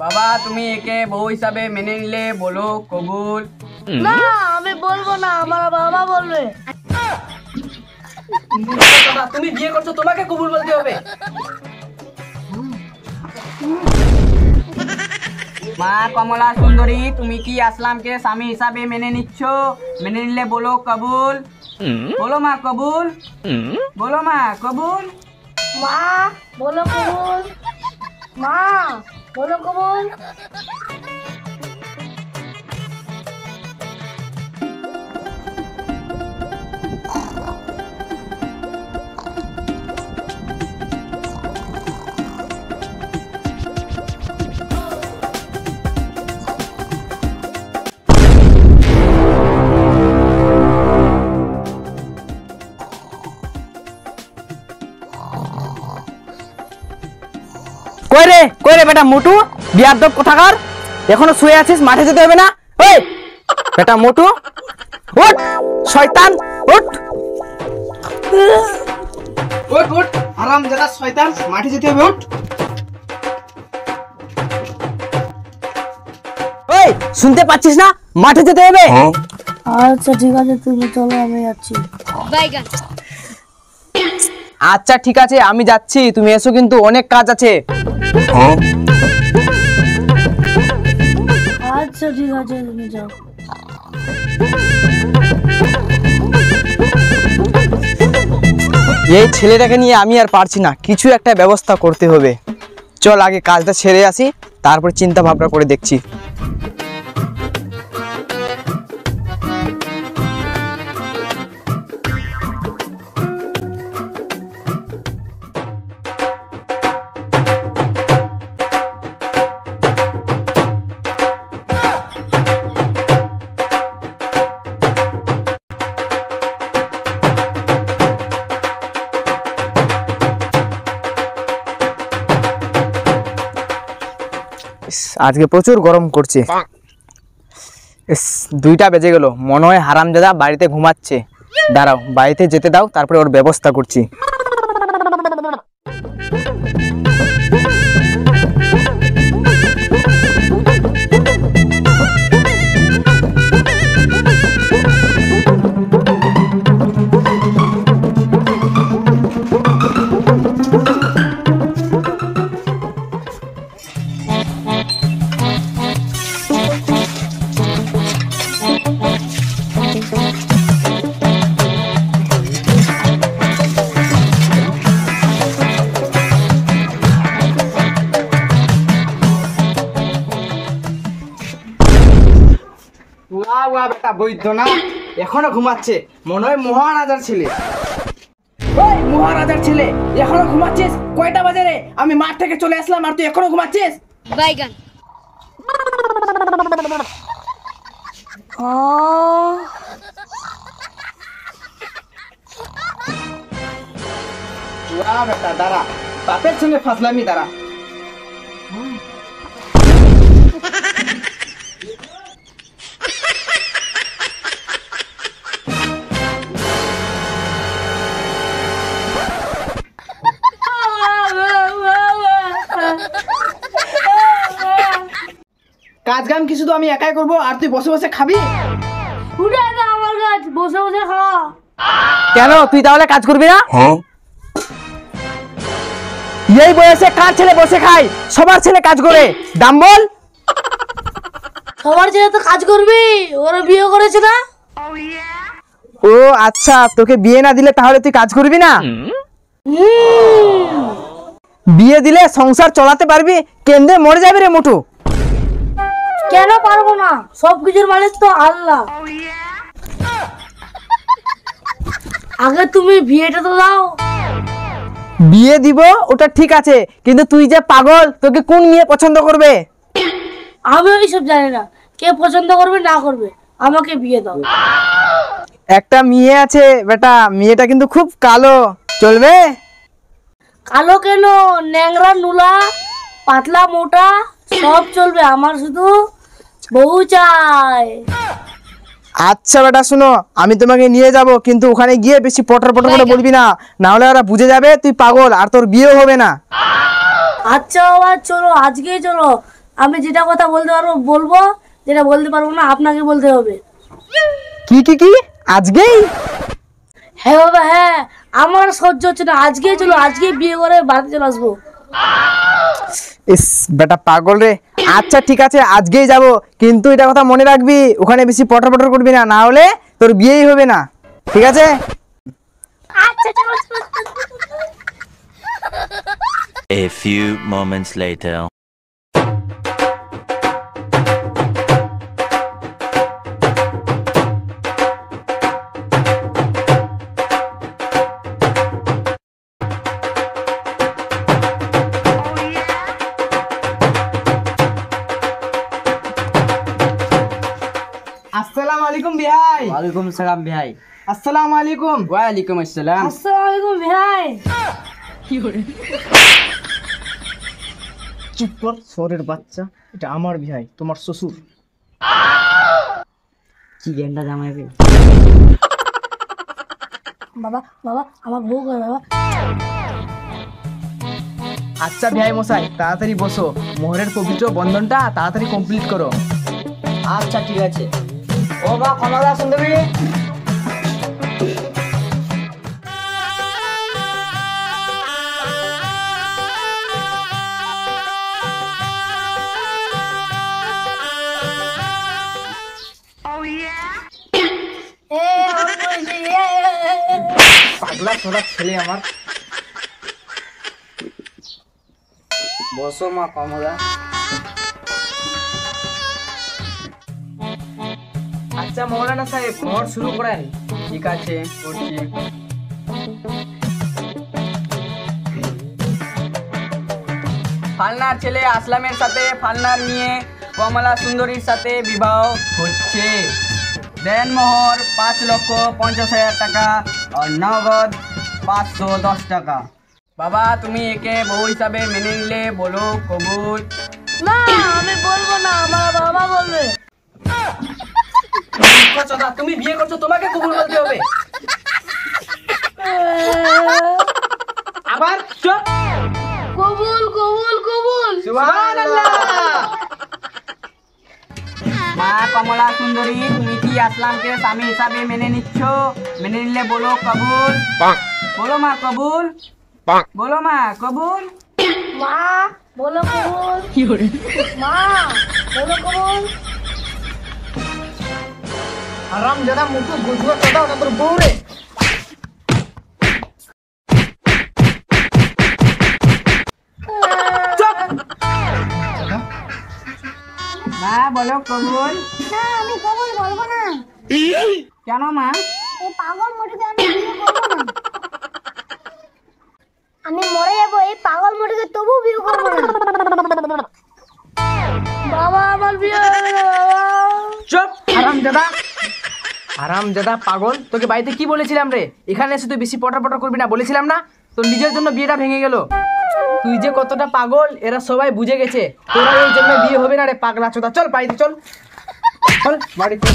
বাবা তুমি একে বউ হিসাবে মেনে নিলে বলো কবুল। না আমি বলবো না, আমার বাবা বলবে। তুমি বিয়ে করছো, তোমাকে কবুল বলতে হবে। মা কমলা সুন্দরী, তুমি কি আসলামকে স্বামী হিসাবে মেনে নিচ্ছ? মেনে নিলে বলো কবুল। বলো মা কবুল। বলো মা কবুল। মা বলো কবুল, মা বলো কবুল। কই রে বেটা মোটু, বিয়াদব কোথাকার, এখনো শুয়ে আছিস? মাঠে যেতে হবে না? ওই বেটা মোটু উঠ, শয়তান উঠ। উঠ উঠ হারামজাদা শয়তান, মাঠে যেতে হবে, উঠ। ওই শুনতে পাচ্ছিস না? মাঠে যেতে হবে। আচ্ছা ঠিক আছে, তুমি চলো আমি যাচ্ছি। আচ্ছা ঠিক আছে আমি যাচ্ছি, তুমি এসো, কিন্তু অনেক কাজ আছে। আচ্ছা ঠিক আছে, তুমি যাও। এই ছেলেটাকে নিয়ে আমি আর পারছি না, কিছু একটা ব্যবস্থা করতে হবে। চল আগে কাজটা ছেড়ে আসি, তারপর চিন্তা ভাবনা করে দেখছি। আজকে প্রচুর গরম করছে। 2টা বেজে গেল, মনে হয় হারামজাদা বাড়িতে ঘুমাচ্ছে। দাঁড়াও, বাড়িতে যেতে দাও, তারপরে ওর ব্যবস্থা করছি। বেটা বৈদ্য না, এখনো ঘুমাচ্ছে, মনে হয় মহারাজার ছেলে। ওই মহারাজার ছেলে, এখনো ঘুমাচ্ছিস? কয়টা বাজে রে? আমি মাঠ থেকে চলে আসলাম আর তুই এখনো ঘুমাচ্ছিস? বাইগান। বেটা দাঁড়া, বাপের সঙ্গে ফাসলামি, দাঁড়া। কাজ কাম কি শুধু আমি একাই করবো আর তুই বসে বসে খাবি? উঠে যা আমার কাছে, বসে বসে খাওয়া। কেন, তুই তাহলে কাজ করবি না? এই বয়সে কার ছেলে বসে খায়? সবার ছেলে কাজ করে, দাম বল। সবার ছেলে তো কাজ করবি, ওরা বিয়ে করেছে না। ও আচ্ছা, তোকে বিয়ে না দিলে তাহলে তুই কাজ করবি না? বিয়ে দিলে সংসার চালাতে পারবি, কেন্দ্রে মরে যাবে রে মোটু। কেন পারবো না? সবকিছুর মালিক তো আল্লাহ। আগে তুমি বিয়েটা তো দাও। বিয়ে দিব ওটা ঠিক আছে, কিন্তু তুই যে পাগল, তোকে কোন মেয়ে পছন্দ করবে? আমি ওইসব জানি না, কে পছন্দ করবে না করবে, আমাকে বিয়ে দাও। একটা মেয়ে আছে বেটা, মেয়েটা কিন্তু খুব কালো, চলবে? কালো কেন, ন্যাংরা নুলা পাতলা মোটা সব চলবে, আমার শুধু বউ চাই। আচ্ছা বেটা শুনো, আমি তোমাকে নিয়ে যাব, কিন্তু ওখানে গিয়ে বেশি পটর পটর করে বলবি না, না হলে ওরা বুঝে যাবে তুই পাগল আর তোর বিয়ে হবে না। আচ্ছা বাবা চলো, আজকেই চলো, আমি যেটা কথা বলতে পারবো বলবো, যেটা বলতে পারবো না আপনাকে বলতে হবে। কি কি কি আজকেই? হ্যাঁ বাবা হ্যাঁ, আমার সহ্য হচ্ছে না, আজকেই চলো, আজকেই বিয়ে করে বাড়িতে চলে আসবো। ইস বেটা পাগল রে। আচ্ছা ঠিক আছে আজকেই যাব, কিন্তু এটা কথা মনে রাখবি ওখানে বেশি পটর পটর করবি না, না হলে তোর বিয়েই হবে না, ঠিক আছে? আচ্ছা চলো চলো। A few moments later. আসসালামু আলাইকুম ভাই। ওয়ালাইকুম সালাম ভাই। আসসালামু আলাইকুম। ওয়ালাইকুম আসসালাম। আসসালামু আলাইকুম ভাই। চুপ কর সরের বাচ্চা, এটা আমার ভাই, তোমার শ্বশুর। কি গেন্ডা জামাইবে? বাবা বাবা আমার বউ কই বাবা? আচ্ছা ভাই মশাই তাড়াতাড়ি বসো, মোহরের পবিত্র বন্ধনটা তাড়াতাড়ি কমপ্লিট করো। আচ্ছা ঠিক আছে। ও বা কমলা সুন্দরী, এ আমার বলছি পাগলা ছোড়া ছেলে আমার। বসো মা কমলা। আচ্ছা মৌলানা সাহেব মোহর শুরু করেন। ঠিক আছে করছি। ফালনার ছেলে আসলামের সাথে ফালনার মেয়ে কমলা সুন্দরীর সাথে বিবাহ হচ্ছে। দেন মোহর 5,50,000 টাকা আর নগদ 510 টাকা। বাবা তুমি একে বউ হিসাবে মেনে নিলে বলো কবুল। না আমি বলবো না, আমার বাবা বলবে। তুমি বিয়ে করছো, তোমাকে কবুল বলতে হবে। আবার চুপ। কবুল কবুল কবুল। সুবহানাল্লাহ। মা কমলা সুন্দরী তুমি কি আসলামকে স্বামী হিসাবে মেনে নিচ্ছ? মেনে নিলে বলো কবুল। বলো মা কবুল। বলো মা কবুল। মা বলো কবুল। মা বলো কবুল। আরাম জাদা মুটু গুজুয়া কথা ওটা তোর বউ রে। মা বলো কবুল। না আমি কবুল বলবো না, কেন মা? এই পাগল মুটিকে আমি বিয়ে করবো না। আমি মরে যাবো, এই পাগল মুটিকে তবু বিয়ে করবো না। বাবা আমার বিয়ে হবে না বাবা। চুপ আরাম জাদা পাগল, তোকে বাড়িতে কি বলেছিলাম রে? এখানে এসে তুই বেশি পটর পটর করবি না বলেছিলাম না? তোর নিজের জন্য বিয়েটা ভেঙে গেল। তুই যে কতটা পাগল এরা সবাই বুঝে গেছে, তোরা এই জন্য বিয়ে হবে না রে পাগলা চোদা। চল বাড়িতে চল, চল বাড়িতে।